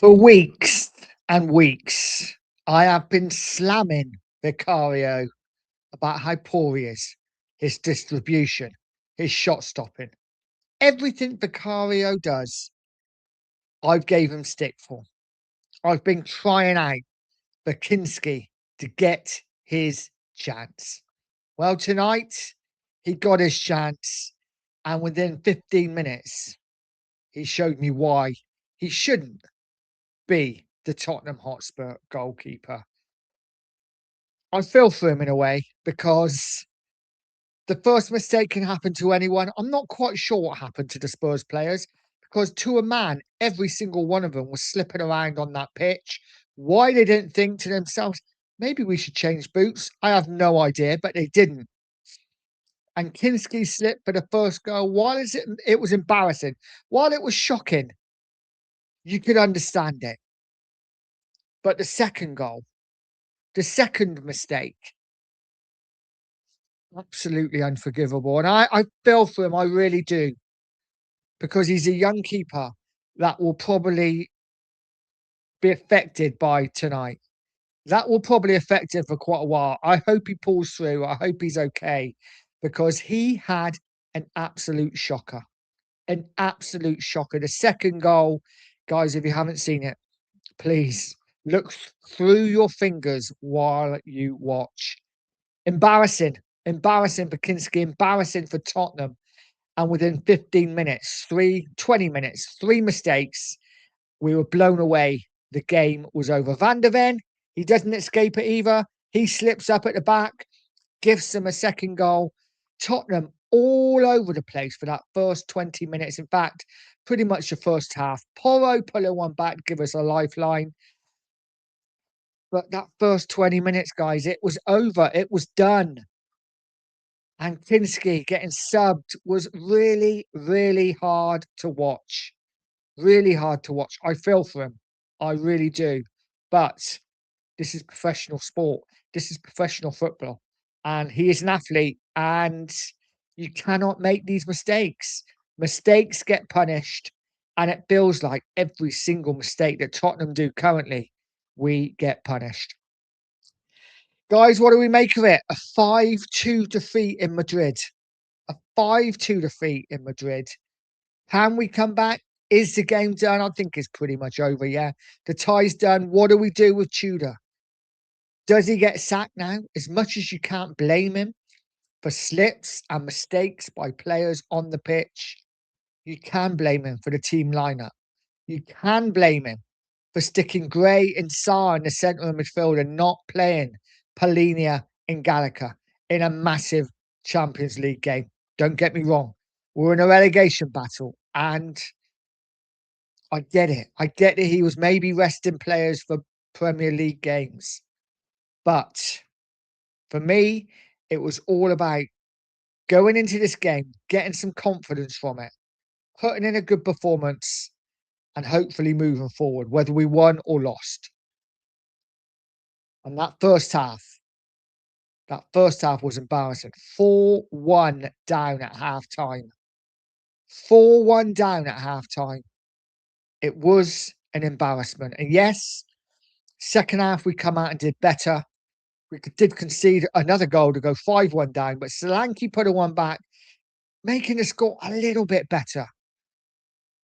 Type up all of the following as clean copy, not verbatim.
For weeks and weeks, I have been slamming Vicario about how poor he is, his distribution, his shot stopping. Everything Vicario does, I've gave him stick for. I've been crying out for Kinsky to get his chance. Well, tonight he got his chance, and within 15 minutes, he showed me why he shouldn't be the Tottenham Hotspur goalkeeper. I feel for him in a way because the first mistake can happen to anyone. I'm not quite sure what happened to the Spurs players because, to a man, every single one of them was slipping around on that pitch. Why they didn't think to themselves, maybe we should change boots? I have no idea, but they didn't. And Kinsky slipped for the first goal. While it was embarrassing, while it was shocking, you could understand it. But the second goal, the second mistake, absolutely unforgivable. And I feel for him, I really do, because he's a young keeper that will probably be affected by tonight. That will probably affect him for quite a while. I hope he pulls through. I hope he's okay because he had an absolute shocker. An absolute shocker. The second goal, guys, if you haven't seen it, please look through your fingers while you watch. Embarrassing. Embarrassing for Kinsky, embarrassing for Tottenham. And within 15 minutes, 20 minutes, three mistakes, we were blown away. The game was over. Van der Ven, he doesn't escape it either. He slips up at the back, gives them a second goal. Tottenham all over the place for that first 20 minutes. In fact, pretty much the first half. Porro pulling one back, give us a lifeline. But that first 20 minutes, guys, it was over. It was done. And Kinsky getting subbed was really, really hard to watch. Really hard to watch. I feel for him. I really do. But this is professional sport. This is professional football. And he is an athlete. And you cannot make these mistakes. Mistakes get punished. And it feels like every single mistake that Tottenham do currently, we get punished. Guys, what do we make of it? A 5-2 defeat in Madrid. A 5-2 defeat in Madrid. Can we come back? Is the game done? I think it's pretty much over, yeah. The tie's done. What do we do with Tudor? Does he get sacked now? As much as you can't blame him for slips and mistakes by players on the pitch, you can blame him for the team lineup. You can blame him for sticking Gray and Sarr in the centre of midfield and not playing Polinia and Gallagher in a massive Champions League game. Don't get me wrong. We're in a relegation battle and I get it. I get that he was maybe resting players for Premier League games. But for me, it was all about going into this game, getting some confidence from it, putting in a good performance, and hopefully moving forward, whether we won or lost. And that first half was embarrassing. 4-1 down at half time. 4-1 down at half time. It was an embarrassment. And yes, second half we come out and did better. We did concede another goal to go 5-1 down, but Solanke put a one back, making the score a little bit better.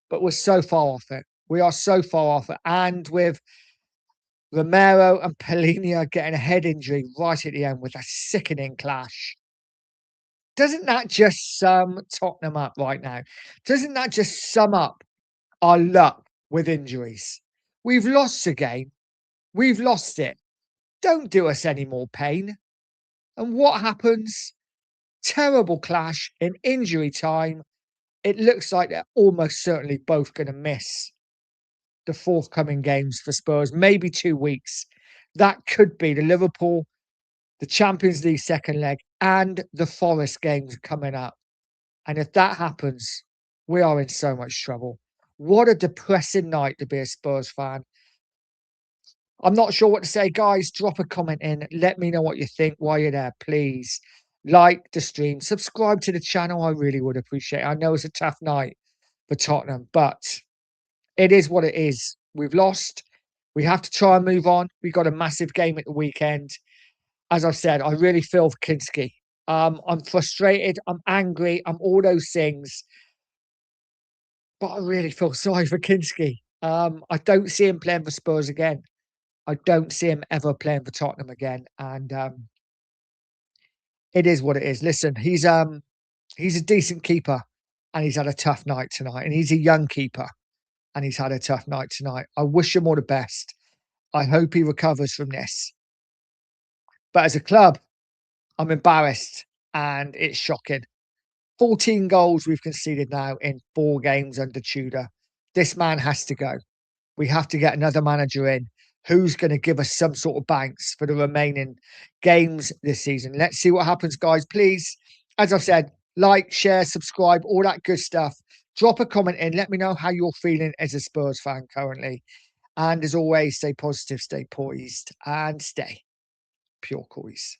But we're so far off it. We are so far off it. And with Romero and Polinia getting a head injury right at the end with a sickening clash. Doesn't that just sum Tottenham up right now? Doesn't that just sum up our luck with injuries? We've lost the game. We've lost it. Don't do us any more pain. And what happens? Terrible clash in injury time. It looks like they're almost certainly both going to miss the forthcoming games for Spurs, maybe 2 weeks. That could be the Liverpool, the Champions League second leg, and the Forest games coming up. And if that happens, we are in so much trouble. What a depressing night to be a Spurs fan. I'm not sure what to say, guys. Drop a comment in. Let me know what you think while you're there, please. Like the stream. Subscribe to the channel. I really would appreciate it. I know it's a tough night for Tottenham, but it is what it is. We've lost. We have to try and move on. We got a massive game at the weekend. As I've said, I really feel for Kinsky. I'm frustrated. I'm angry. I'm all those things. But I really feel sorry for Kinsky. I don't see him playing for Spurs again. I don't see him ever playing for Tottenham again. And it is what it is. Listen, he's a decent keeper and he's had a tough night tonight. And he's a young keeper and he's had a tough night tonight. I wish him all the best. I hope he recovers from this. But as a club, I'm embarrassed and it's shocking. 14 goals we've conceded now in 4 games under Tudor. This man has to go. We have to get another manager in who's going to give us some sort of banks for the remaining games this season. Let's see what happens, guys. Please, as I've said, like, share, subscribe, all that good stuff. Drop a comment in. Let me know how you're feeling as a Spurs fan currently. And as always, stay positive, stay poised, and stay Pure Coys.